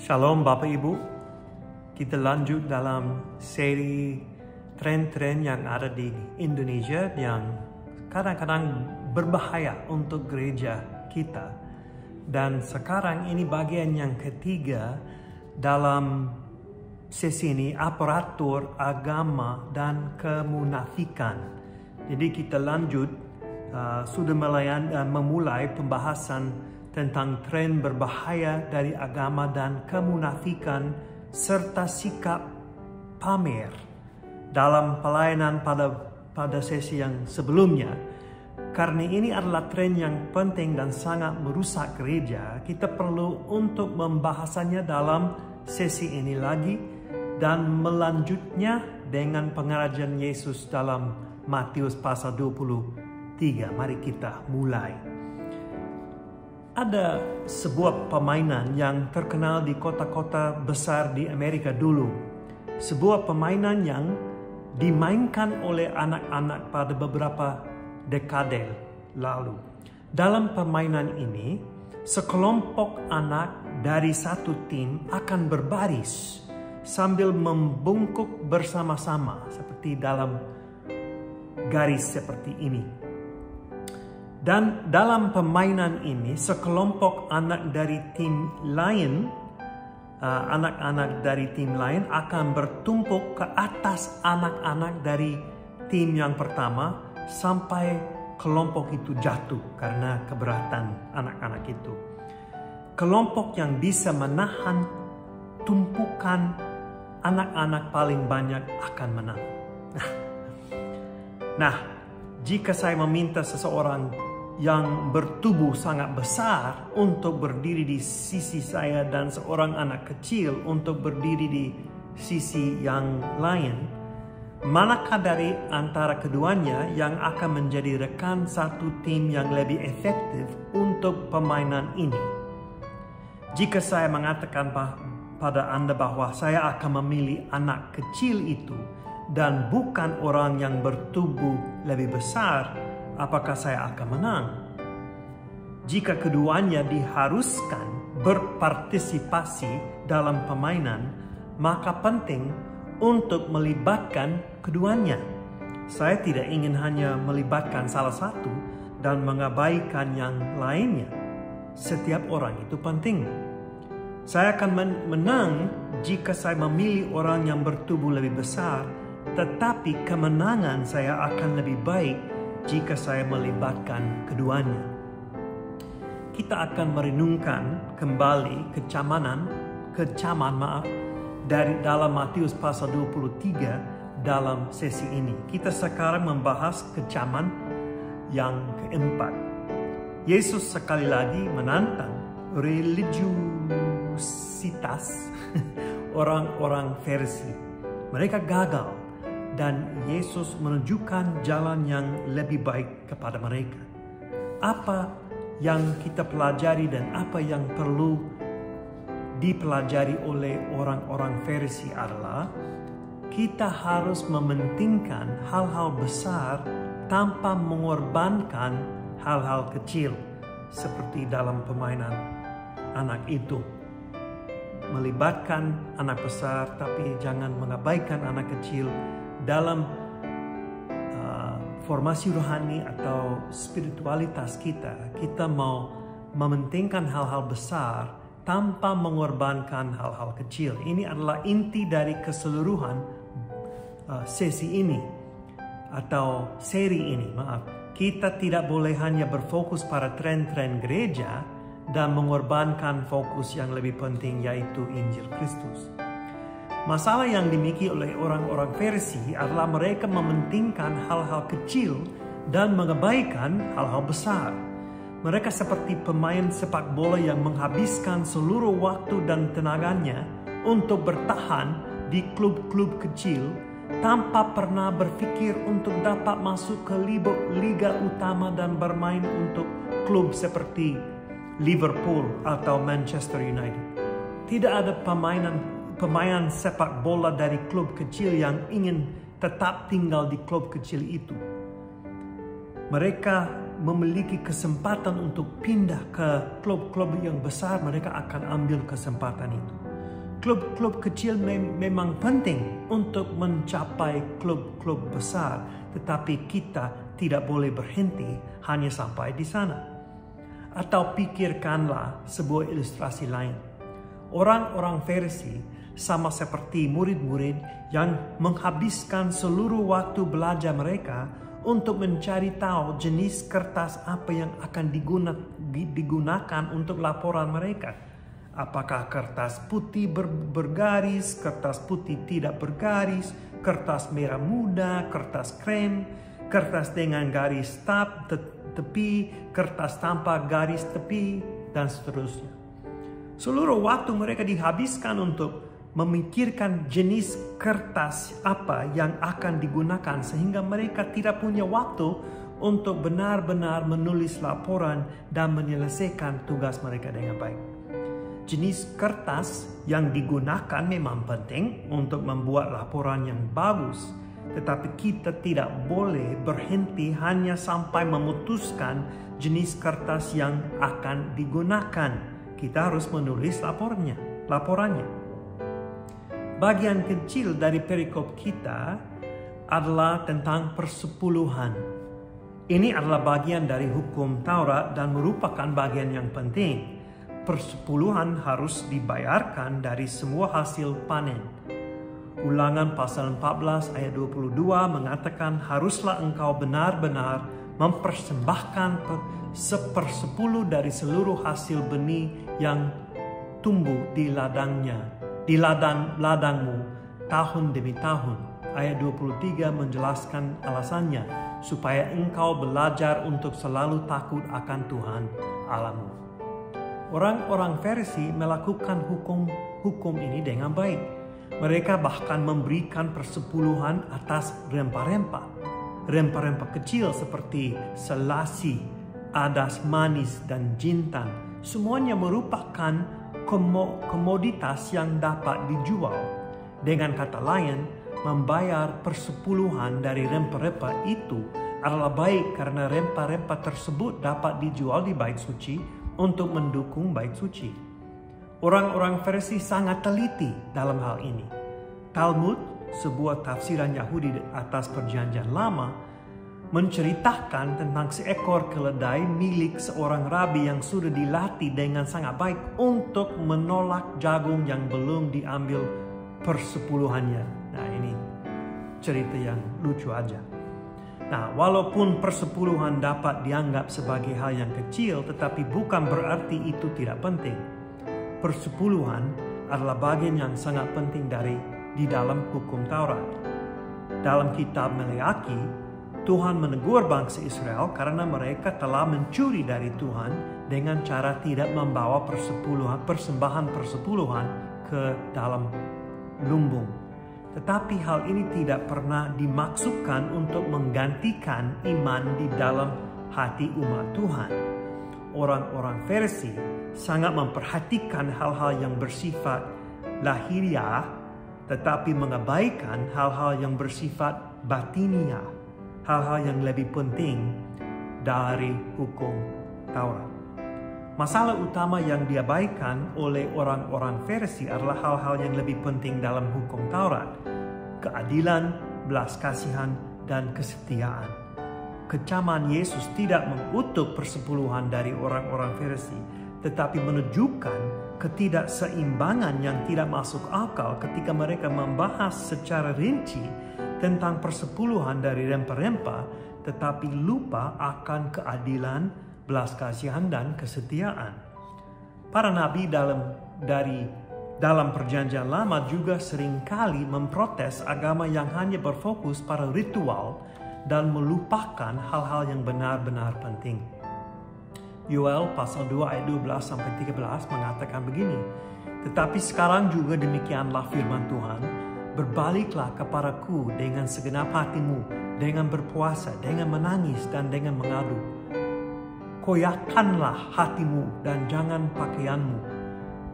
Shalom Bapak Ibu, kita lanjut dalam seri tren-tren yang ada di Indonesia yang kadang-kadang berbahaya untuk gereja kita. Dan sekarang ini bagian yang ketiga dalam sesi ini, aparatur agama dan kemunafikan. Jadi kita lanjut, sudah memulai pembahasan tentang tren berbahaya dari agama dan kemunafikan serta sikap pamer dalam pelayanan pada sesi yang sebelumnya. Karena ini adalah tren yang penting dan sangat merusak gereja, kita perlu untuk membahasanya dalam sesi ini lagi dan melanjutnya dengan pengajaran Yesus dalam Matius pasal 23. Mari kita mulai. Ada sebuah permainan yang terkenal di kota-kota besar di Amerika dulu. Sebuah permainan yang dimainkan oleh anak-anak pada beberapa dekade lalu. Dalam permainan ini, sekelompok anak dari satu tim akan berbaris sambil membungkuk bersama-sama seperti dalam garis seperti ini. Dan dalam permainan ini, sekelompok anak dari tim lain, anak-anak dari tim lain akan bertumpuk ke atas anak-anak dari tim yang pertama sampai kelompok itu jatuh karena keberatan anak-anak itu. Kelompok yang bisa menahan tumpukan anak-anak paling banyak akan menang. Nah, jika saya meminta seseorang yang bertubuh sangat besar untuk berdiri di sisi saya dan seorang anak kecil untuk berdiri di sisi yang lain, manakah dari antara keduanya yang akan menjadi rekan satu tim yang lebih efektif untuk permainan ini? Jika saya mengatakan pada Anda bahwa saya akan memilih anak kecil itu dan bukan orang yang bertubuh lebih besar, apakah saya akan menang? Jika keduanya diharuskan berpartisipasi dalam permainan, maka penting untuk melibatkan keduanya. Saya tidak ingin hanya melibatkan salah satu dan mengabaikan yang lainnya. Setiap orang itu penting. Saya akan menang jika saya memilih orang yang bertubuh lebih besar, tetapi kemenangan saya akan lebih baik jika saya melibatkan keduanya. Kita akan merenungkan kembali kecaman dari dalam Matius pasal 23 dalam sesi ini. Kita sekarang membahas kecaman yang keempat. Yesus sekali lagi menantang religiusitas orang-orang Farisi. Mereka gagal. Dan Yesus menunjukkan jalan yang lebih baik kepada mereka. Apa yang kita pelajari dan apa yang perlu dipelajari oleh orang-orang Farisi adalah kita harus mementingkan hal-hal besar tanpa mengorbankan hal-hal kecil. Seperti dalam permainan anak itu. Melibatkan anak besar tapi jangan mengabaikan anak kecil. Dalam formasi rohani atau spiritualitas kita mau mementingkan hal-hal besar tanpa mengorbankan hal-hal kecil. Ini adalah inti dari keseluruhan sesi ini atau seri ini. Kita tidak boleh hanya berfokus pada tren-tren gereja dan mengorbankan fokus yang lebih penting, yaitu Injil Kristus. Masalah yang dimiliki oleh orang-orang Farisi adalah mereka mementingkan hal-hal kecil dan mengabaikan hal-hal besar. Mereka seperti pemain sepak bola yang menghabiskan seluruh waktu dan tenaganya untuk bertahan di klub-klub kecil tanpa pernah berpikir untuk dapat masuk ke liga utama dan bermain untuk klub seperti Liverpool atau Manchester United. Tidak ada pemain sepak bola dari klub kecil yang ingin tetap tinggal di klub kecil itu. Mereka memiliki kesempatan untuk pindah ke klub-klub yang besar, mereka akan ambil kesempatan itu. klub-klub kecil memang penting untuk mencapai klub-klub besar, tetapi kita tidak boleh berhenti hanya sampai di sana. Atau pikirkanlah sebuah ilustrasi lain. Orang-orang Farisi sama seperti murid-murid yang menghabiskan seluruh waktu belajar mereka untuk mencari tahu jenis kertas apa yang akan digunakan untuk laporan mereka. Apakah kertas putih bergaris, kertas putih tidak bergaris, kertas merah muda, kertas krem, kertas dengan garis tepi, kertas tanpa garis tepi, dan seterusnya. Seluruh waktu mereka dihabiskan untuk memikirkan jenis kertas apa yang akan digunakan, sehingga mereka tidak punya waktu untuk benar-benar menulis laporan dan menyelesaikan tugas mereka dengan baik. Jenis kertas yang digunakan memang penting untuk membuat laporan yang bagus, tetapi kita tidak boleh berhenti hanya sampai memutuskan jenis kertas yang akan digunakan. Kita harus menulis laporannya. Bagian kecil dari perikop kita adalah tentang persepuluhan. Ini adalah bagian dari hukum Taurat dan merupakan bagian yang penting. Persepuluhan harus dibayarkan dari semua hasil panen. Ulangan pasal 14 ayat 22 mengatakan, haruslah engkau benar-benar mempersembahkan 1/10 dari seluruh hasil benih yang tumbuh di ladangmu tahun demi tahun. Ayat 23 menjelaskan alasannya, supaya engkau belajar untuk selalu takut akan Tuhan Allahmu. Orang-orang Farisi melakukan hukum ini dengan baik. Mereka bahkan memberikan persepuluhan atas rempah-rempah. Rempah-rempah kecil seperti selasi, adas manis, dan jintan. Semuanya merupakan komoditas yang dapat dijual. Dengan kata lain, membayar persepuluhan dari rempah-rempah itu adalah baik karena rempah-rempah tersebut dapat dijual di bait suci untuk mendukung bait suci. Orang-orang Farisi sangat teliti dalam hal ini. Talmud, sebuah tafsiran Yahudi atas Perjanjian Lama, menceritakan tentang seekor keledai milik seorang rabi yang sudah dilatih dengan sangat baik untuk menolak jagung yang belum diambil persepuluhannya. Nah, ini cerita yang lucu aja. Nah, walaupun persepuluhan dapat dianggap sebagai hal yang kecil, tetapi bukan berarti itu tidak penting. Persepuluhan adalah bagian yang sangat penting di dalam hukum Taurat. Dalam kitab Maleaki, Tuhan menegur bangsa Israel karena mereka telah mencuri dari Tuhan dengan cara tidak membawa persembahan persepuluhan ke dalam lumbung. Tetapi hal ini tidak pernah dimaksudkan untuk menggantikan iman di dalam hati umat Tuhan. Orang-orang Farisi sangat memperhatikan hal-hal yang bersifat lahiriah, tetapi mengabaikan hal-hal yang bersifat batiniah, hal-hal yang lebih penting dari hukum Taurat. Masalah utama yang diabaikan oleh orang-orang Farisi adalah hal-hal yang lebih penting dalam hukum Taurat: keadilan, belas kasihan, dan kesetiaan. Kecaman Yesus tidak mengutuk persepuluhan dari orang-orang Farisi, tetapi menunjukkan ketidakseimbangan yang tidak masuk akal ketika mereka membahas secara rinci tentang persepuluhan dari rempah-rempah, tetapi lupa akan keadilan, belas kasihan, dan kesetiaan. Para nabi dalam Perjanjian Lama juga seringkali memprotes agama yang hanya berfokus pada ritual dan melupakan hal-hal yang benar-benar penting. Yoel pasal 2 ayat 12-13 mengatakan begini, "Tetapi sekarang juga demikianlah firman Tuhan, berbaliklah kepadaku dengan segenap hatimu, dengan berpuasa, dengan menangis, dan dengan mengadu. Koyakkanlah hatimu dan jangan pakaianmu.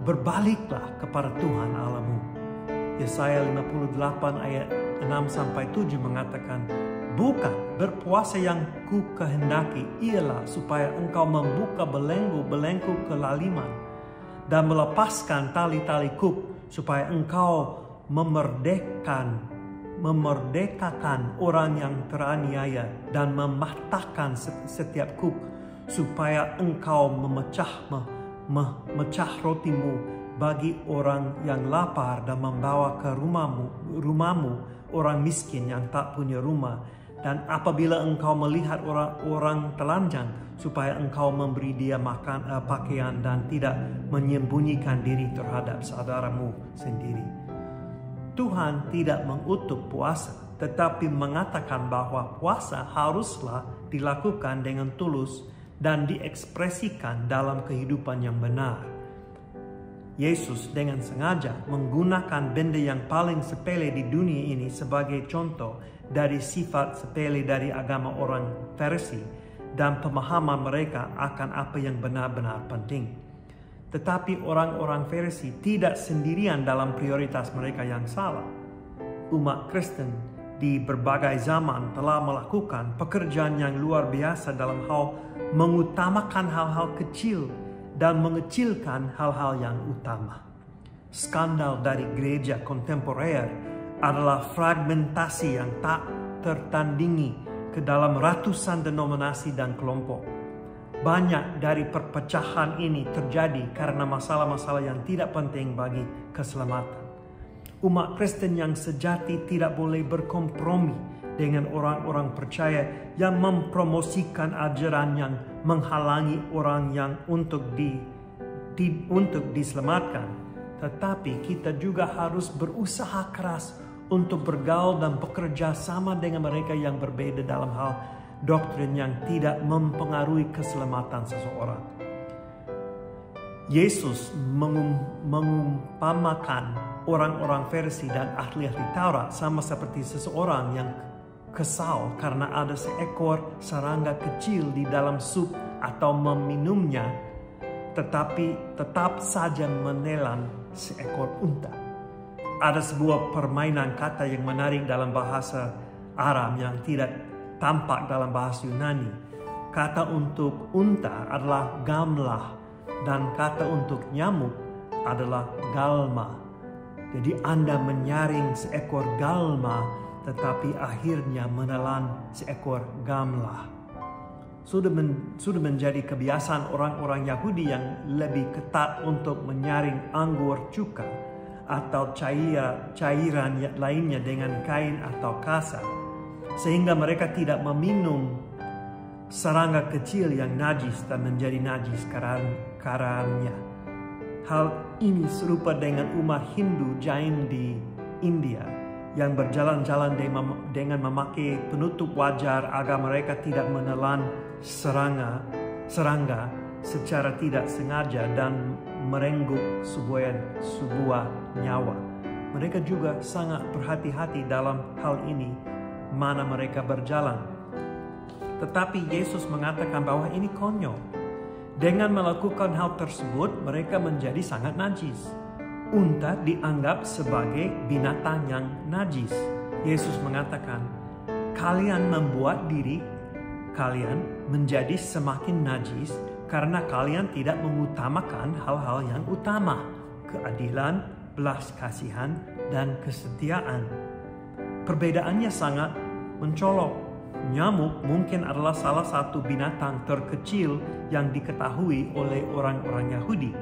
Berbaliklah kepada Tuhan Allahmu." Yesaya 58 ayat 6-7 mengatakan, "Bukan berpuasa yang ku kehendaki ialah supaya engkau membuka belenggu-belenggu kelaliman dan melepaskan tali-tali kuk, supaya engkau memerdekakan orang yang teraniaya dan mematahkan setiap kuk, supaya engkau memecah rotimu bagi orang yang lapar dan membawa ke rumahmu orang miskin yang tak punya rumah. Dan apabila engkau melihat orang telanjang, supaya engkau memberi dia pakaian dan tidak menyembunyikan diri terhadap saudaramu sendiri. Tuhan tidak mengutuk puasa, tetapi mengatakan bahwa puasa haruslah dilakukan dengan tulus dan diekspresikan dalam kehidupan yang benar. Yesus dengan sengaja menggunakan benda yang paling sepele di dunia ini sebagai contoh dari sifat sepele dari agama orang Farisi dan pemahaman mereka akan apa yang benar-benar penting. Tetapi orang-orang Farisi tidak sendirian dalam prioritas mereka yang salah. Umat Kristen di berbagai zaman telah melakukan pekerjaan yang luar biasa dalam hal mengutamakan hal-hal kecil dan mengecilkan hal-hal yang utama. Skandal dari gereja kontemporer adalah fragmentasi yang tak tertandingi ke dalam ratusan denominasi dan kelompok. Banyak dari perpecahan ini terjadi karena masalah-masalah yang tidak penting bagi keselamatan. Umat Kristen yang sejati tidak boleh berkompromi dengan orang-orang percaya yang mempromosikan ajaran yang menghalangi orang yang untuk diselamatkan. Tetapi kita juga harus berusaha keras untuk bergaul dan bekerja sama dengan mereka yang berbeda dalam hal doktrin yang tidak mempengaruhi keselamatan seseorang. Yesus mengumpamakan orang-orang Farisi dan ahli-ahli Taurat sama seperti seseorang yang kesal karena ada seekor serangga kecil di dalam sup atau meminumnya, tetapi tetap saja menelan seekor unta. Ada sebuah permainan kata yang menarik dalam bahasa Arab yang tidak tampak dalam bahasa Yunani. Kata untuk unta adalah gamlah dan kata untuk nyamuk adalah galma. Jadi Anda menyaring seekor galma tetapi akhirnya menelan seekor gamlah. Sudah menjadi kebiasaan orang-orang Yahudi yang lebih ketat untuk menyaring anggur cuka atau cairan lainnya dengan kain atau kasa, sehingga mereka tidak meminum serangga kecil yang najis dan menjadi najis karenanya. Hal ini serupa dengan umat Hindu Jain di India yang berjalan-jalan dengan memakai penutup wajah agar mereka tidak menelan serangga secara tidak sengaja dan merenggut sebuah nyawa. Mereka juga sangat berhati-hati dalam hal ini mana mereka berjalan. Tetapi Yesus mengatakan bahwa ini konyol. Dengan melakukan hal tersebut, mereka menjadi sangat najis. Unta dianggap sebagai binatang yang najis. Yesus mengatakan, kalian membuat diri kalian menjadi semakin najis karena kalian tidak mengutamakan hal-hal yang utama, keadilan, belas kasihan, dan kesetiaan. Perbedaannya sangat mencolok. Nyamuk mungkin adalah salah satu binatang terkecil yang diketahui oleh orang-orang Yahudi.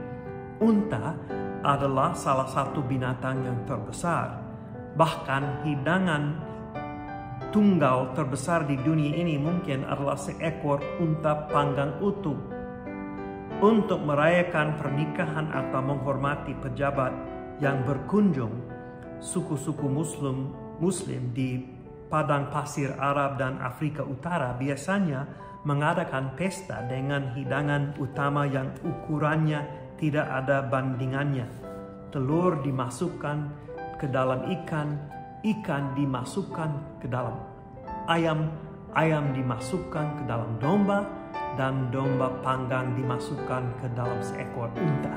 Unta adalah salah satu binatang yang terbesar. Bahkan hidangan tunggal terbesar di dunia ini mungkin adalah seekor unta panggang utuh. Untuk merayakan pernikahan atau menghormati pejabat yang berkunjung, suku-suku Muslim di padang pasir Arab dan Afrika Utara biasanya mengadakan pesta dengan hidangan utama yang ukurannya tidak ada bandingannya. Telur dimasukkan ke dalam ikan dimasukkan ke dalam ayam dimasukkan ke dalam domba, dan domba panggang dimasukkan ke dalam seekor unta.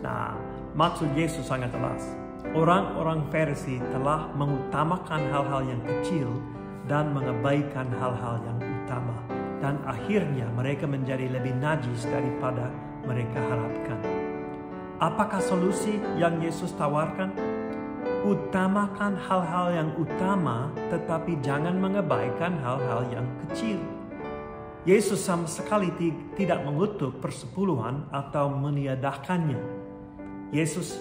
Nah, maksud Yesus sangat jelas. Orang-orang Farisi telah mengutamakan hal-hal yang kecil dan mengabaikan hal-hal yang utama. Dan akhirnya mereka menjadi lebih najis daripada mereka harapkan. Apakah solusi yang Yesus tawarkan? Utamakan hal-hal yang utama, tetapi jangan mengabaikan hal-hal yang kecil. Yesus sama sekali tidak mengutuk persepuluhan atau meniadakannya. Yesus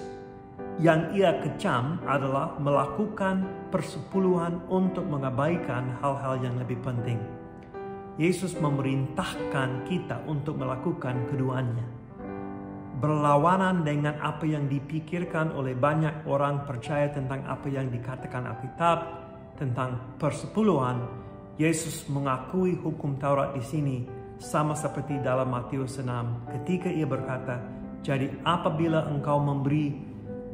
yang ia kecam adalah melakukan persepuluhan untuk mengabaikan hal-hal yang lebih penting. Yesus memerintahkan kita untuk melakukan keduanya. Berlawanan dengan apa yang dipikirkan oleh banyak orang percaya tentang apa yang dikatakan Alkitab tentang persepuluhan, Yesus mengakui hukum Taurat di sini sama seperti dalam Matius 6 ketika ia berkata, "Jadi apabila engkau memberi,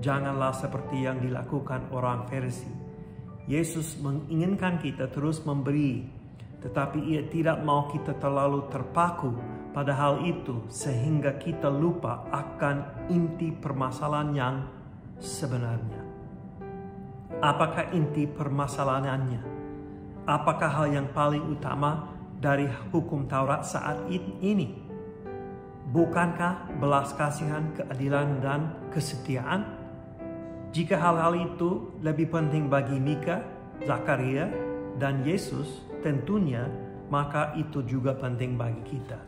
janganlah seperti yang dilakukan orang Farisi." Yesus menginginkan kita terus memberi, tetapi ia tidak mau kita terlalu terpaku pada hal itu sehingga kita lupa akan inti permasalahan yang sebenarnya. Apakah inti permasalahannya? Apakah hal yang paling utama dari hukum Taurat saat ini? Bukankah belas kasihan, keadilan, dan kesetiaan? Jika hal-hal itu lebih penting bagi Mika, Zakaria, dan Yesus, tentunya maka itu juga penting bagi kita.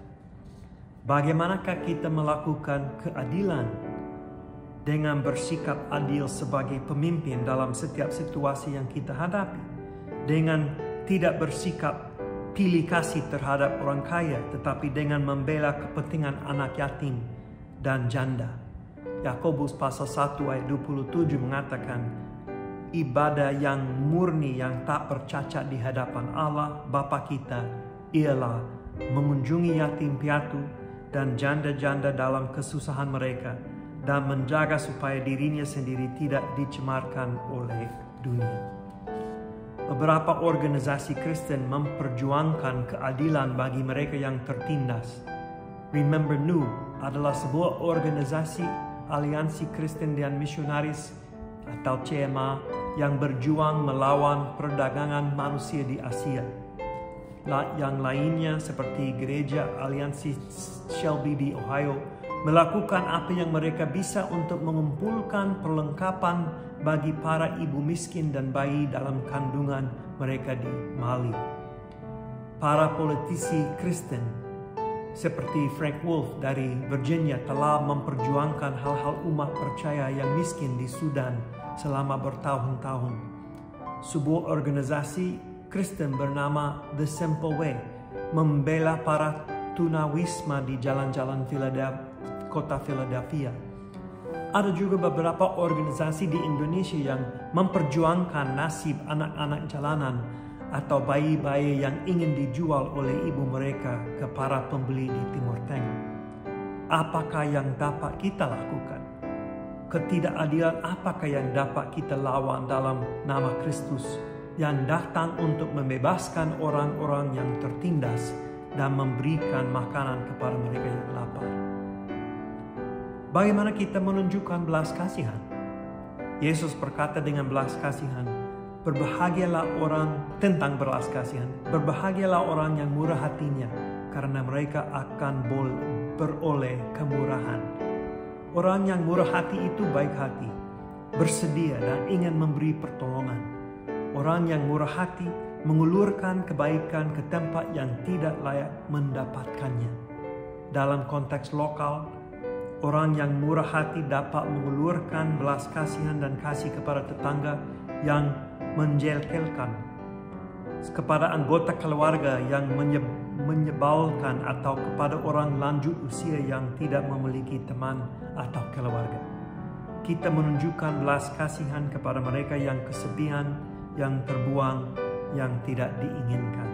Bagaimanakah kita melakukan keadilan dengan bersikap adil sebagai pemimpin dalam setiap situasi yang kita hadapi? Dengan tidak bersikap pilih kasih terhadap orang kaya, tetapi dengan membela kepentingan anak yatim dan janda. Yakobus pasal 1 ayat 27 mengatakan, ibadah yang murni yang tak bercacat di hadapan Allah Bapa kita ialah mengunjungi yatim piatu dan janda-janda dalam kesusahan mereka dan menjaga supaya dirinya sendiri tidak dicemarkan oleh dunia. Beberapa organisasi Kristen memperjuangkan keadilan bagi mereka yang tertindas. Remember New adalah sebuah organisasi aliansi Kristen dan Misionaris atau CMA yang berjuang melawan perdagangan manusia di Asia. Yang lainnya seperti Gereja Aliansi Shelby di Ohio melakukan apa yang mereka bisa untuk mengumpulkan perlengkapan bagi para ibu miskin dan bayi dalam kandungan mereka di Mali. Para politisi Kristen seperti Frank Wolf dari Virginia telah memperjuangkan hal-hal umat percaya yang miskin di Sudan selama bertahun-tahun. Sebuah organisasi Kristen bernama The Simple Way membela para tunawisma di jalan-jalan kota Philadelphia. Ada juga beberapa organisasi di Indonesia yang memperjuangkan nasib anak-anak jalanan atau bayi-bayi yang ingin dijual oleh ibu mereka ke para pembeli di Timur Tengah. Apakah yang dapat kita lakukan? Ketidakadilan apakah yang dapat kita lawan dalam nama Kristus yang datang untuk membebaskan orang-orang yang tertindas dan memberikan makanan kepada mereka yang lapar? Bagaimana kita menunjukkan belas kasihan? Yesus berkata dengan belas kasihan, berbahagialah orang tentang belas kasihan. Berbahagialah orang yang murah hatinya, karena mereka akan beroleh kemurahan. Orang yang murah hati itu baik hati, bersedia dan ingin memberi pertolongan. Orang yang murah hati mengulurkan kebaikan ke tempat yang tidak layak mendapatkannya. Dalam konteks lokal, orang yang murah hati dapat mengulurkan belas kasihan dan kasih kepada tetangga yang menjelkelkan, kepada anggota keluarga yang menyebalkan, atau kepada orang lanjut usia yang tidak memiliki teman atau keluarga. Kita menunjukkan belas kasihan kepada mereka yang kesepian, yang terbuang, yang tidak diinginkan.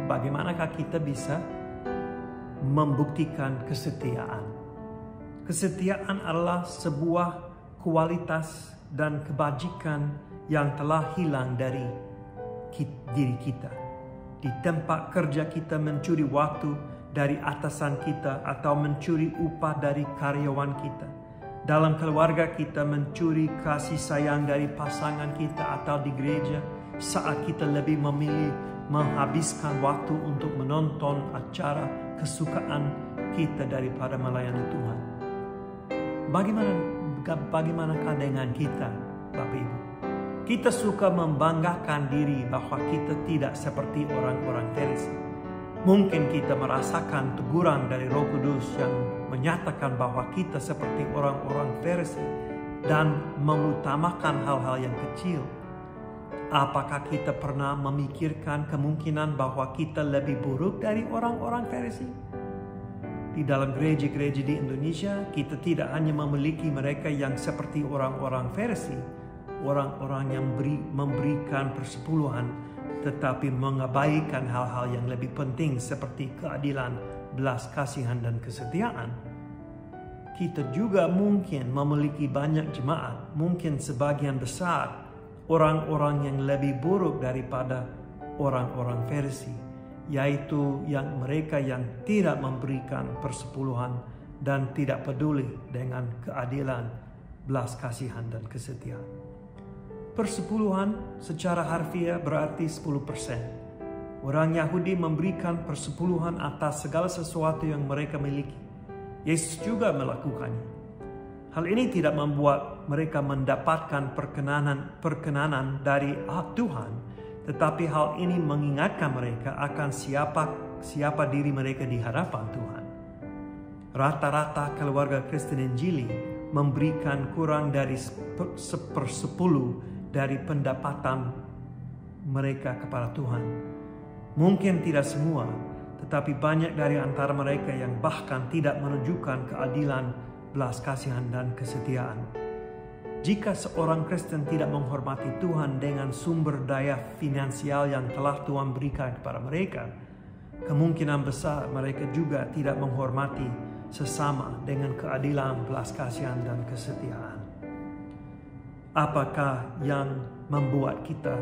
Bagaimanakah kita bisa membuktikan kesetiaan? Kesetiaan adalah sebuah kualitas dan kebajikan yang telah hilang dari diri kita. Di tempat kerja kita mencuri waktu dari atasan kita atau mencuri upah dari karyawan kita. Dalam keluarga kita mencuri kasih sayang dari pasangan kita, atau di gereja saat kita lebih memilih menghabiskan waktu untuk menonton acara kesukaan kita daripada melayani Tuhan. Bagaimanakah dengan kita, Bapak Ibu? Kita suka membanggakan diri bahwa kita tidak seperti orang-orang Farisi. Mungkin kita merasakan teguran dari Roh Kudus yang menyatakan bahwa kita seperti orang-orang Farisi dan mengutamakan hal-hal yang kecil. Apakah kita pernah memikirkan kemungkinan bahwa kita lebih buruk dari orang-orang Farisi? Di dalam gereja-gereja di Indonesia, kita tidak hanya memiliki mereka yang seperti orang-orang Farisi, orang-orang yang memberikan persepuluhan, tetapi mengabaikan hal-hal yang lebih penting seperti keadilan, belas kasihan, dan kesetiaan. Kita juga mungkin memiliki banyak jemaat, mungkin sebagian besar orang-orang yang lebih buruk daripada orang-orang Farisi, yaitu mereka yang tidak memberikan persepuluhan dan tidak peduli dengan keadilan, belas kasihan, dan kesetiaan. Persepuluhan secara harfiah berarti 10%. Orang Yahudi memberikan persepuluhan atas segala sesuatu yang mereka miliki. Yesus juga melakukannya. Hal ini tidak membuat mereka mendapatkan perkenanan dari Tuhan, tetapi hal ini mengingatkan mereka akan siapa diri mereka di hadapan Tuhan. Rata-rata keluarga Kristen Injili memberikan kurang dari 1/10 dari pendapatan mereka kepada Tuhan. Mungkin tidak semua, tetapi banyak dari antara mereka yang bahkan tidak menunjukkan keadilan, belas kasihan, dan kesetiaan. Jika seorang Kristen tidak menghormati Tuhan dengan sumber daya finansial yang telah Tuhan berikan kepada mereka, kemungkinan besar mereka juga tidak menghormati sesama dengan keadilan, belas kasihan, dan kesetiaan. Apakah yang membuat kita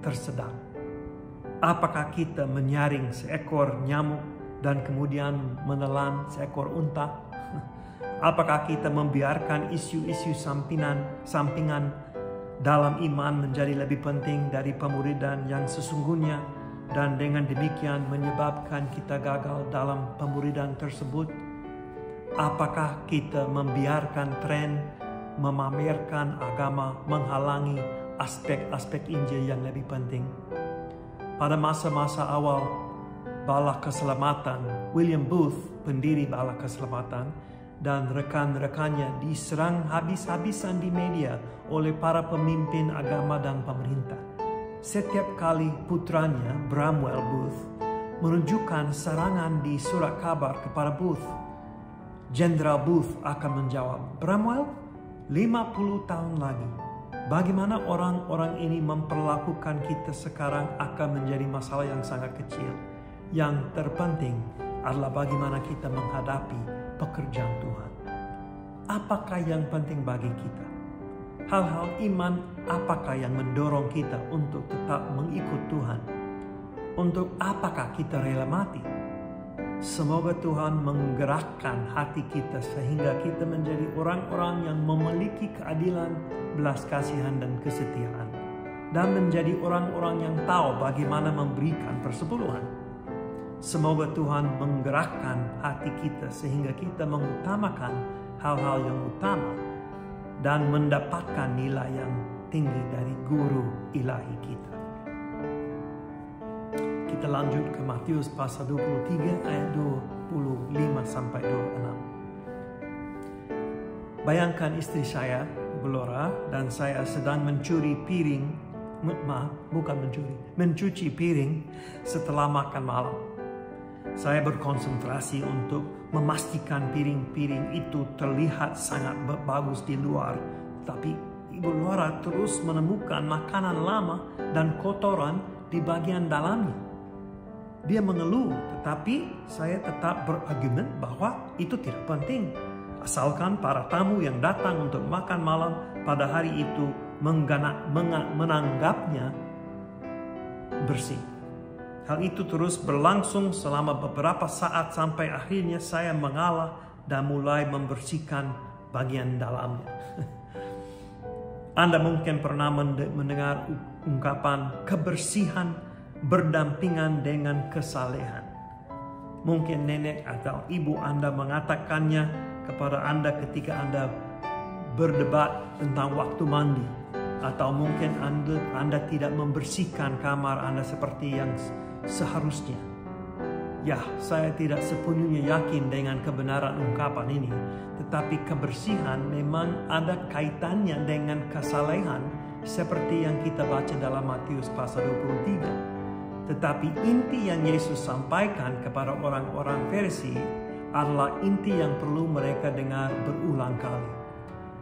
tersedak? Apakah kita menyaring seekor nyamuk dan kemudian menelan seekor unta? Apakah kita membiarkan isu-isu sampingan dalam iman menjadi lebih penting dari pemuridan yang sesungguhnya, dan dengan demikian menyebabkan kita gagal dalam pemuridan tersebut? Apakah kita membiarkan tren memamerkan agama menghalangi aspek-aspek Injil yang lebih penting? Pada masa-masa awal Bala Keselamatan, William Booth, pendiri Bala Keselamatan, dan rekan-rekannya diserang habis-habisan di media oleh para pemimpin agama dan pemerintah. Setiap kali putranya, Bramwell Booth, menunjukkan serangan di surat kabar kepada Booth, Jenderal Booth akan menjawab, "Bramwell, 50 tahun lagi, bagaimana orang-orang ini memperlakukan kita sekarang akan menjadi masalah yang sangat kecil. Yang terpenting adalah bagaimana kita menghadapi pekerjaan Tuhan." Apakah yang penting bagi kita? Hal-hal iman apakah yang mendorong kita untuk tetap mengikut Tuhan? Untuk apakah kita rela mati? Semoga Tuhan menggerakkan hati kita sehingga kita menjadi orang-orang yang memiliki keadilan, belas kasihan, dan kesetiaan, dan menjadi orang-orang yang tahu bagaimana memberikan persepuluhan. Semoga Tuhan menggerakkan hati kita sehingga kita mengutamakan hal-hal yang utama dan mendapatkan nilai yang tinggi dari guru ilahi kita. Kita lanjut ke Matius pasal 23 ayat 25 sampai 26. Bayangkan istri saya, Belora, dan saya sedang mencuci piring setelah makan malam. Saya berkonsentrasi untuk memastikan piring-piring itu terlihat sangat bagus di luar. Tapi Ibu Laura terus menemukan makanan lama dan kotoran di bagian dalamnya. Dia mengeluh, tetapi saya tetap berargumen bahwa itu tidak penting. Asalkan para tamu yang datang untuk makan malam pada hari itu menanggapnya bersih. Hal itu terus berlangsung selama beberapa saat sampai akhirnya saya mengalah dan mulai membersihkan bagian dalamnya. Anda mungkin pernah mendengar ungkapan kebersihan berdampingan dengan kesalehan. Mungkin nenek atau ibu Anda mengatakannya kepada Anda ketika Anda berdebat tentang waktu mandi. Atau mungkin Anda tidak membersihkan kamar Anda seperti yang seharusnya. Ya, saya tidak sepenuhnya yakin dengan kebenaran ungkapan ini. Tetapi kebersihan memang ada kaitannya dengan kesalehan seperti yang kita baca dalam Matius pasal 23. Tetapi inti yang Yesus sampaikan kepada orang-orang Farisi adalah inti yang perlu mereka dengar berulang kali.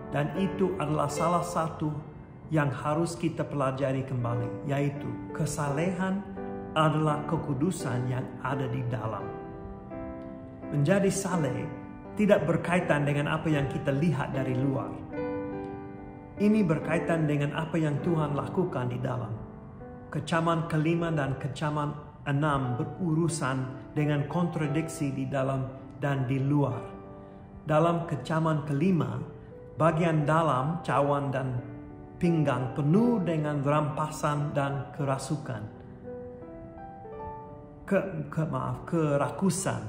Dan itu adalah salah satu yang harus kita pelajari kembali, yaitu kesalehan adalah kekudusan yang ada di dalam. Menjadi saleh tidak berkaitan dengan apa yang kita lihat dari luar. Ini berkaitan dengan apa yang Tuhan lakukan di dalam. Kecaman kelima dan kecaman 6 berurusan dengan kontradiksi di dalam dan di luar. Dalam kecaman kelima, bagian dalam cawan dan pinggang penuh dengan rampasan dan kerasukan. Kerakusan.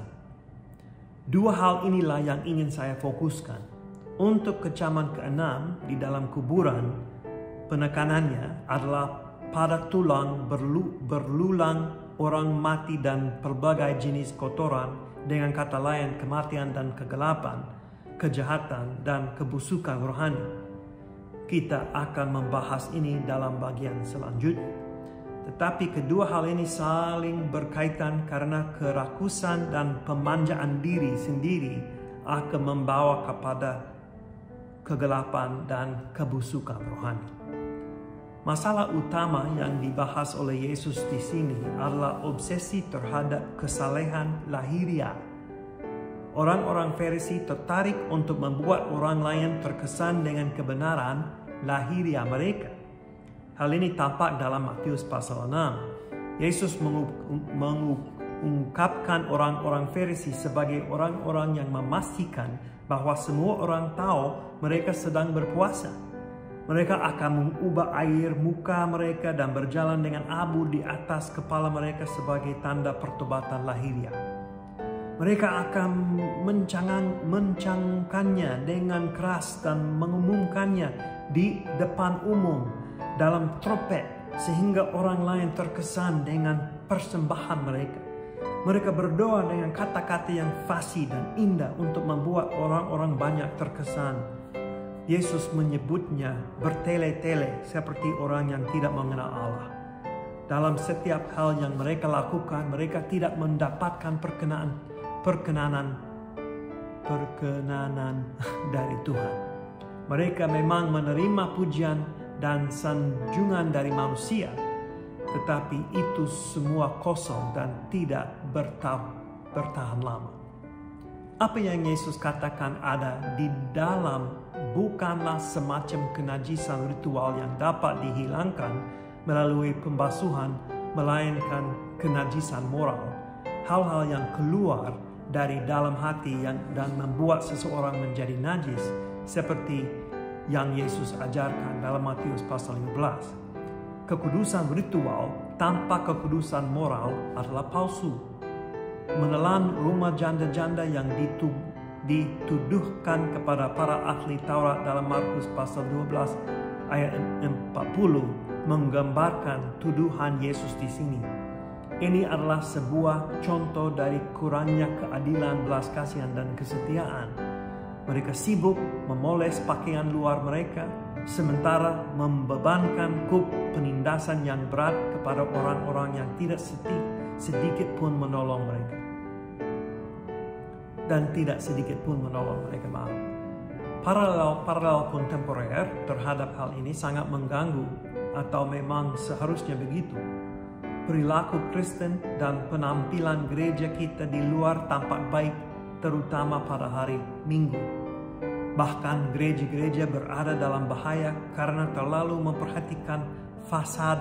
Dua hal inilah yang ingin saya fokuskan. Untuk kecaman ke-6 di dalam kuburan, penekanannya adalah pada tulang berulang orang mati dan pelbagai jenis kotoran, dengan kata lain kematian dan kegelapan, kejahatan dan kebusukan rohani. Kita akan membahas ini dalam bagian selanjutnya. Tetapi kedua hal ini saling berkaitan karena kerakusan dan pemanjaan diri sendiri akan membawa kepada kegelapan dan kebusukan rohani. Masalah utama yang dibahas oleh Yesus di sini adalah obsesi terhadap kesalehan lahiriah. Orang-orang Farisi tertarik untuk membuat orang lain terkesan dengan kebenaran lahiriah mereka. Hal ini tampak dalam Matius pasal 6. Yesus mengungkapkan orang-orang Farisi sebagai orang-orang yang memastikan bahwa semua orang tahu mereka sedang berpuasa. Mereka akan mengubah air muka mereka dan berjalan dengan abu di atas kepala mereka sebagai tanda pertobatan lahiriah. Mereka akan mencangkannya dengan keras dan mengumumkannya di depan umum dalam trompet sehingga orang lain terkesan dengan persembahan mereka. Mereka berdoa dengan kata-kata yang fasih dan indah untuk membuat orang-orang banyak terkesan. Yesus menyebutnya bertele-tele seperti orang yang tidak mengenal Allah. Dalam setiap hal yang mereka lakukan, mereka tidak mendapatkan perkenanan dari Tuhan. Mereka memang menerima pujian dan sanjungan dari manusia, tetapi itu semua kosong dan tidak bertahan lama. Apa yang Yesus katakan ada di dalam bukanlah semacam kenajisan ritual yang dapat dihilangkan melalui pembasuhan, melainkan kenajisan moral. Hal-hal yang keluar dari dalam hati dan membuat seseorang menjadi najis, seperti yang Yesus ajarkan dalam Matius pasal 15. Kekudusan ritual tanpa kekudusan moral adalah palsu. Menelan rumah janda-janda yang dituduhkan kepada para ahli Taurat dalam Markus pasal 12 ayat 40 menggambarkan tuduhan Yesus di sini. Ini adalah sebuah contoh dari kurangnya keadilan, belas kasihan dan kesetiaan. Mereka sibuk memoles pakaian luar mereka, sementara membebankan kub penindasan yang berat kepada orang-orang yang tidak sedikit pun menolong mereka. Dan tidak sedikit pun menolong mereka. Paralel kontemporer terhadap hal ini sangat mengganggu, atau memang seharusnya begitu. Perilaku Kristen dan penampilan gereja kita di luar tampak baik, terutama pada hari Minggu. Bahkan gereja-gereja berada dalam bahaya karena terlalu memperhatikan fasad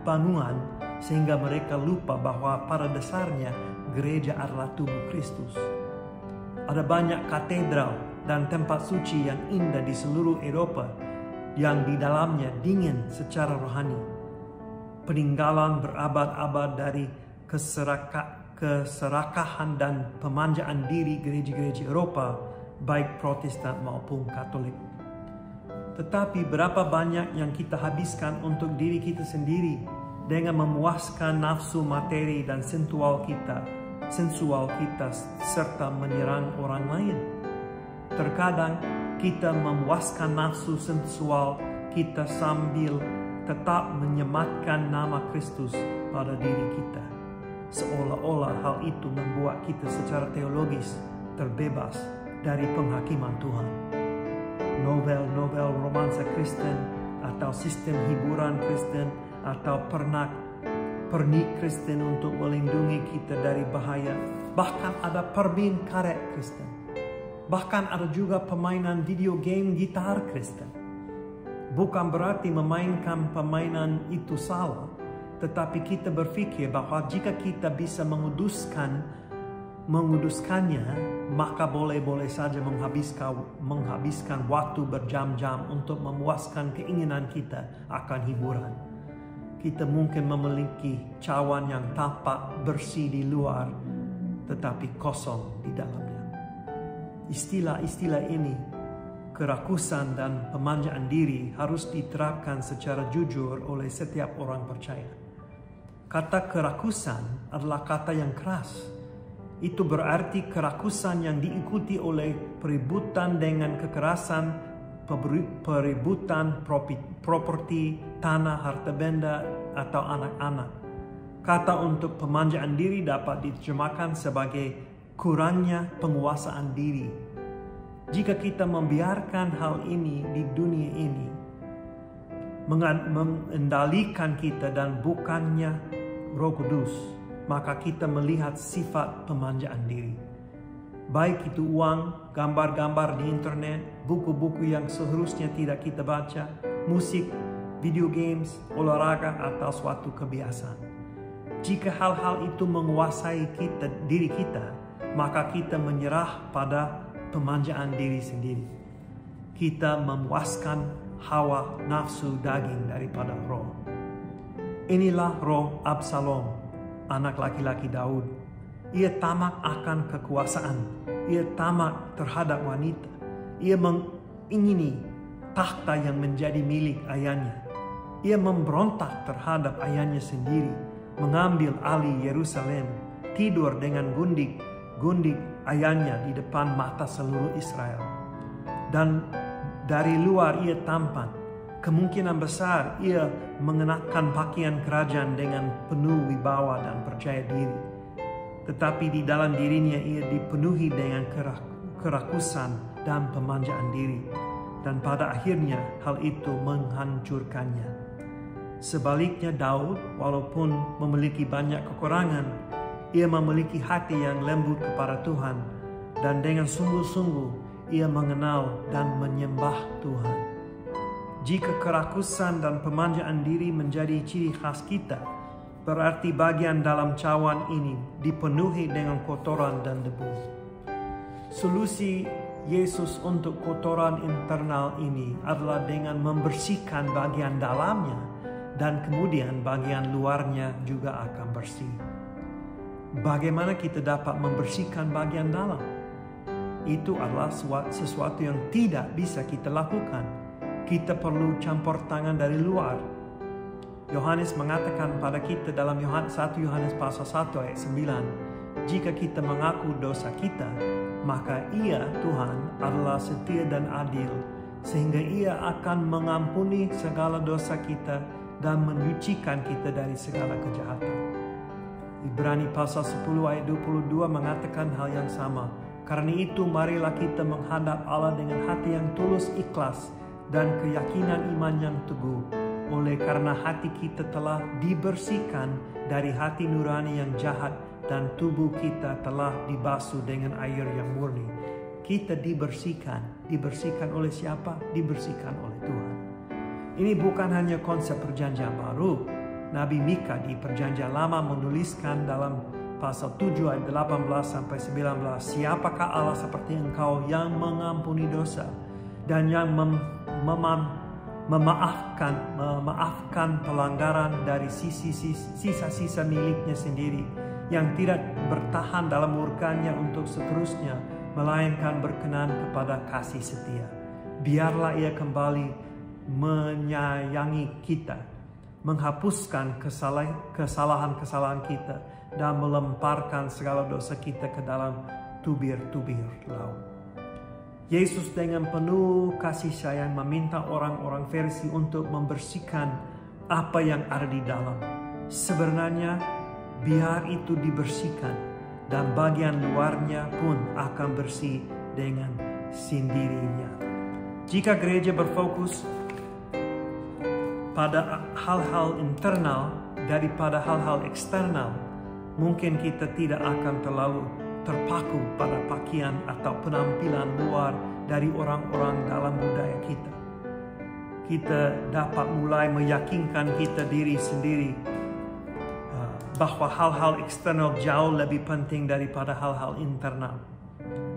bangunan, sehingga mereka lupa bahwa pada dasarnya gereja adalah tubuh Kristus. Ada banyak katedral dan tempat suci yang indah di seluruh Eropa yang di dalamnya dingin secara rohani. peninggalan berabad-abad dari keserakahan dan pemanjaan diri gereja-gereja Eropa, baik Protestan maupun Katolik. Tetapi berapa banyak yang kita habiskan untuk diri kita sendiri dengan memuaskan nafsu materi dan sensual kita serta menyerang orang lain. Terkadang kita memuaskan nafsu sensual kita sambil tetap menyematkan nama Kristus pada diri kita. Seolah-olah hal itu membuat kita secara teologis terbebas dari penghakiman Tuhan. Novel-novel romansa Kristen atau sistem hiburan Kristen atau pernik Kristen untuk melindungi kita dari bahaya. Bahkan ada permin karet Kristen. Bahkan ada juga permainan video game gitar Kristen. Bukan berarti memainkan permainan itu salah, tetapi kita berpikir bahwa jika kita bisa menguduskannya, maka boleh-boleh saja menghabiskan waktu berjam-jam untuk memuaskan keinginan kita akan hiburan. Kita mungkin memiliki cawan yang tampak bersih di luar, tetapi kosong di dalamnya. Istilah-istilah ini, kerakusan dan pemanjaan diri, harus diterapkan secara jujur oleh setiap orang percaya. Kata kerakusan adalah kata yang keras. Itu berarti kerakusan yang diikuti oleh perebutan dengan kekerasan, perebutan properti, tanah, harta benda, atau anak-anak. Kata untuk pemanjaan diri dapat diterjemahkan sebagai kurangnya penguasaan diri. Jika kita membiarkan hal ini di dunia ini mengendalikan kita dan bukannya Roh Kudus, maka kita melihat sifat pemanjaan diri. Baik itu uang, gambar-gambar di internet, buku-buku yang seharusnya tidak kita baca, musik, video games, olahraga, atau suatu kebiasaan. Jika hal-hal itu menguasai diri kita, maka kita menyerah pada pemanjaan diri sendiri. Kita memuaskan hawa nafsu daging daripada roh. Inilah roh Absalom, anak laki-laki Daud. Ia tamak akan kekuasaan. Ia tamak terhadap wanita. Ia mengingini takhta yang menjadi milik ayahnya. Ia memberontak terhadap ayahnya sendiri, mengambil alih Yerusalem, tidur dengan gundik ayahnya di depan mata seluruh Israel. Dan dari luar ia tampan. Kemungkinan besar ia mengenakan pakaian kerajaan dengan penuh wibawa dan percaya diri. Tetapi di dalam dirinya ia dipenuhi dengan kerakusan dan pemanjaan diri. Dan pada akhirnya hal itu menghancurkannya. Sebaliknya Daud, walaupun memiliki banyak kekurangan, ia memiliki hati yang lembut kepada Tuhan. Dan dengan sungguh-sungguh ia mengenal dan menyembah Tuhan. Jika kerakusan dan pemanjaan diri menjadi ciri khas kita, berarti bagian dalam cawan ini dipenuhi dengan kotoran dan debu. Solusi Yesus untuk kotoran internal ini adalah dengan membersihkan bagian dalamnya, dan kemudian bagian luarnya juga akan bersih. Bagaimana kita dapat membersihkan bagian dalam? Itu adalah sesuatu yang tidak bisa kita lakukan. Kita perlu campur tangan dari luar. Yohanes mengatakan pada kita dalam 1 Yohanes pasal 1 ayat 9, jika kita mengaku dosa kita, maka Ia, Tuhan, adalah setia dan adil, sehingga Ia akan mengampuni segala dosa kita dan menyucikan kita dari segala kejahatan. Ibrani pasal 10 ayat 22 mengatakan hal yang sama. Karena itu marilah kita menghadap Allah dengan hati yang tulus ikhlas dan keyakinan iman yang teguh. Oleh karena hati kita telah dibersihkan dari hati nurani yang jahat dan tubuh kita telah dibasuh dengan air yang murni. Kita dibersihkan. Dibersihkan oleh siapa? Dibersihkan oleh Tuhan. Ini bukan hanya konsep perjanjian baru. Nabi Mika di perjanjian lama menuliskan dalam pasal 7 ayat 18-19, siapakah Allah seperti engkau yang mengampuni dosa dan yang memaafkan pelanggaran dari sisa-sisa miliknya sendiri, yang tidak bertahan dalam murkanya untuk seterusnya, melainkan berkenan kepada kasih setia. Biarlah Ia kembali menyayangi kita, menghapuskan kesalahan-kesalahan kita, dan melemparkan segala dosa kita ke dalam tubir-tubir laut. Yesus dengan penuh kasih sayang meminta orang-orang Farisi untuk membersihkan apa yang ada di dalam. Sebenarnya biar itu dibersihkan, dan bagian luarnya pun akan bersih dengan sendirinya. Jika gereja berfokus pada hal-hal internal daripada hal-hal eksternal, mungkin kita tidak akan terlalu terpaku pada pakaian atau penampilan luar dari orang-orang dalam budaya kita. Kita dapat mulai meyakinkan kita diri sendiri bahwa hal-hal eksternal jauh lebih penting daripada hal-hal internal.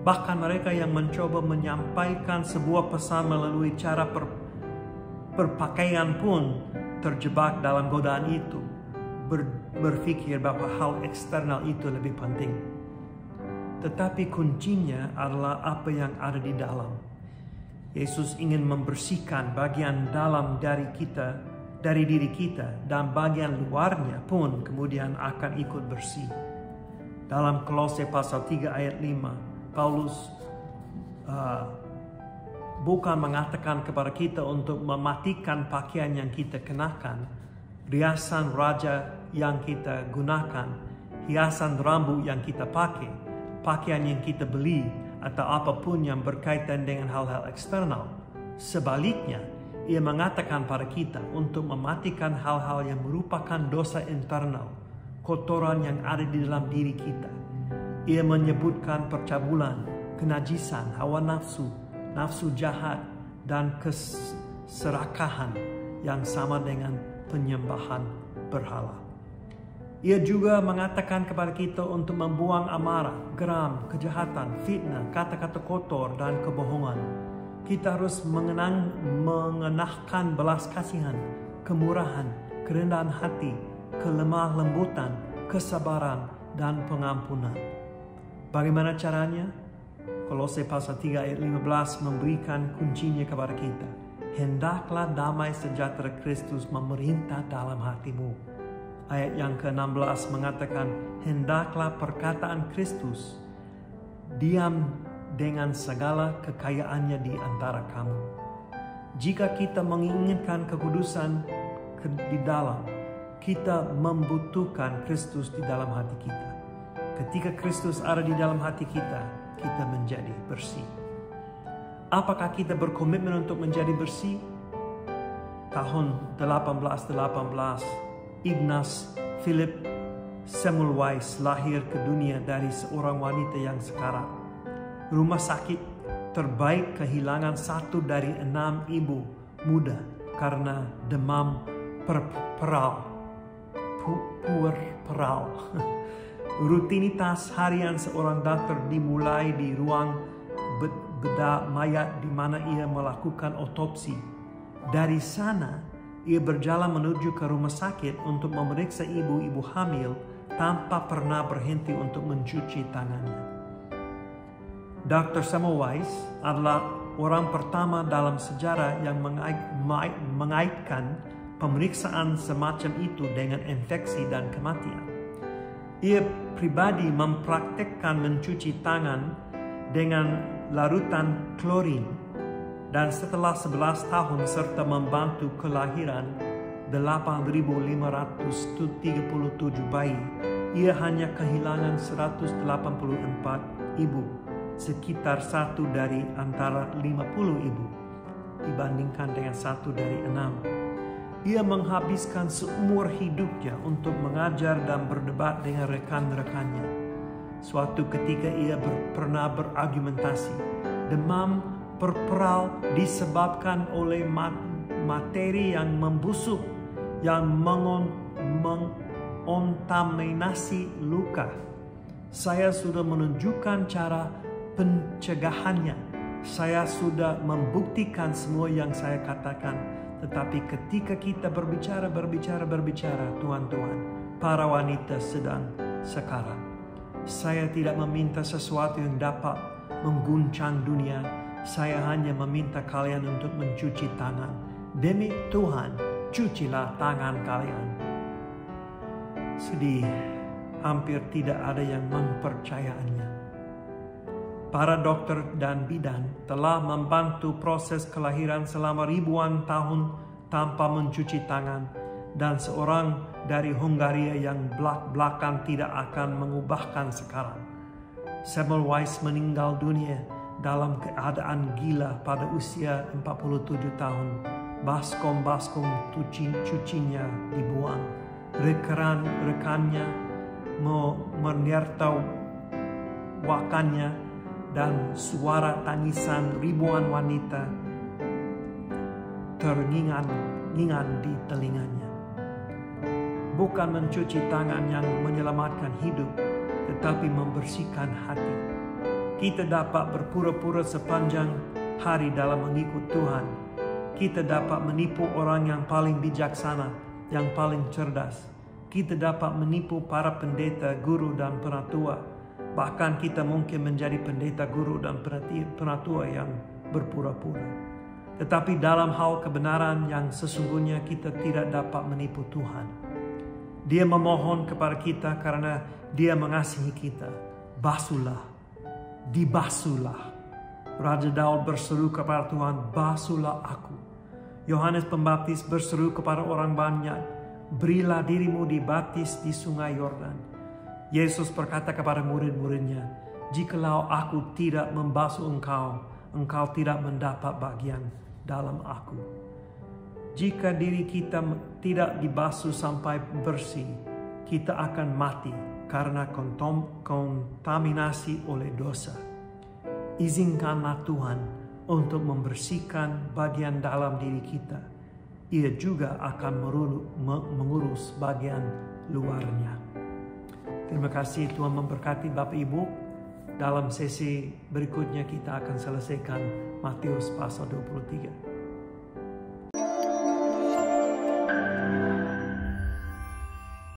Bahkan mereka yang mencoba menyampaikan sebuah pesan melalui cara berpakaian pun terjebak dalam godaan itu, berpikir bahwa hal eksternal itu lebih penting. Tetapi kuncinya adalah apa yang ada di dalam. Yesus ingin membersihkan bagian dalam dari diri kita, dan bagian luarnya pun kemudian akan ikut bersih. Dalam Kolose pasal 3 ayat 5, Paulus bukan mengatakan kepada kita untuk mematikan pakaian yang kita kenakan, riasan raja yang kita gunakan, hiasan rambut yang kita pakai, pakaian yang kita beli, atau apapun yang berkaitan dengan hal-hal eksternal. Sebaliknya, Ia mengatakan pada kita untuk mematikan hal-hal yang merupakan dosa internal, kotoran yang ada di dalam diri kita. Ia menyebutkan percabulan, kenajisan, hawa nafsu, nafsu jahat, dan keserakahan yang sama dengan penyembahan berhala. Ia juga mengatakan kepada kita untuk membuang amarah, geram, kejahatan, fitnah, kata-kata kotor, dan kebohongan. Kita harus mengenahkan belas kasihan, kemurahan, kerendahan hati, kelemah lembutan, kesabaran, dan pengampunan. Bagaimana caranya? Kolose pasal 3 ayat 15 memberikan kuncinya kepada kita. Hendaklah damai sejahtera Kristus memerintah dalam hatimu. Ayat yang ke-16 mengatakan, hendaklah perkataan Kristus diam dengan segala kekayaannya di antara kamu. Jika kita menginginkan kekudusan di dalam, kita membutuhkan Kristus di dalam hati kita. Ketika Kristus ada di dalam hati kita, kita menjadi bersih. Apakah kita berkomitmen untuk menjadi bersih? Tahun 1818, Ignaz Philipp Semmelweis lahir ke dunia dari seorang wanita yang sekarat. Rumah sakit terbaik kehilangan 1 dari 6 ibu muda karena demam puerperal. Rutinitas harian seorang dokter dimulai di ruang bedah mayat di mana ia melakukan otopsi. Dari sana, ia berjalan menuju ke rumah sakit untuk memeriksa ibu-ibu hamil tanpa pernah berhenti untuk mencuci tangannya. Dr. Semmelweis adalah orang pertama dalam sejarah yang mengaitkan pemeriksaan semacam itu dengan infeksi dan kematian. Ia pribadi mempraktekkan mencuci tangan dengan larutan klorin, dan setelah 11 tahun serta membantu kelahiran 8.537 bayi, ia hanya kehilangan 184 ibu, sekitar 1 dari antara 50 ibu, dibandingkan dengan 1 dari 6. Ia menghabiskan seumur hidupnya untuk mengajar dan berdebat dengan rekan-rekannya. Suatu ketika ia pernah berargumentasi, demam puerperal disebabkan oleh materi yang membusuk yang mengontaminasi luka. Saya sudah menunjukkan cara pencegahannya. Saya sudah membuktikan semua yang saya katakan, Tetapi ketika kita berbicara, Tuhan, para wanita sedang sekarat. Saya tidak meminta sesuatu yang dapat mengguncang dunia. Saya hanya meminta kalian untuk mencuci tangan. Demi Tuhan, cucilah tangan kalian. Sedih, hampir tidak ada yang mempercayaannya. Para dokter dan bidan telah membantu proses kelahiran selama ribuan tahun tanpa mencuci tangan, dan seorang dari Hungaria yang belak-belakan tidak akan mengubahkan sekarang. Semmelweis meninggal dunia dalam keadaan gila pada usia 47 tahun. Baskom cucinya dibuang. Rekannya menertawakannya, dan suara tangisan ribuan wanita terngiang-ngiang di telinganya. Bukan mencuci tangan yang menyelamatkan hidup, tetapi membersihkan hati. Kita dapat berpura-pura sepanjang hari dalam mengikut Tuhan. Kita dapat menipu orang yang paling bijaksana, yang paling cerdas. Kita dapat menipu para pendeta, guru, dan penatua. Bahkan kita mungkin menjadi pendeta, guru, dan penatua yang berpura-pura. Tetapi dalam hal kebenaran yang sesungguhnya kita tidak dapat menipu Tuhan. Dia memohon kepada kita karena Dia mengasihi kita. Basuhlah, dibasuhlah. Raja Daud berseru kepada Tuhan, basuhlah aku. Yohanes Pembaptis berseru kepada orang banyak, berilah dirimu dibaptis di sungai Yordan. Yesus berkata kepada murid-muridnya, jikalau aku tidak membasuh engkau, engkau tidak mendapat bagian dalam aku. Jika diri kita tidak dibasuh sampai bersih, kita akan mati karena kontaminasi oleh dosa. Izinkanlah Tuhan untuk membersihkan bagian dalam diri kita. Ia juga akan mengurus bagian luarnya. Terima kasih, Tuhan memberkati Bapak Ibu. Dalam sesi berikutnya kita akan selesaikan Matius pasal 23.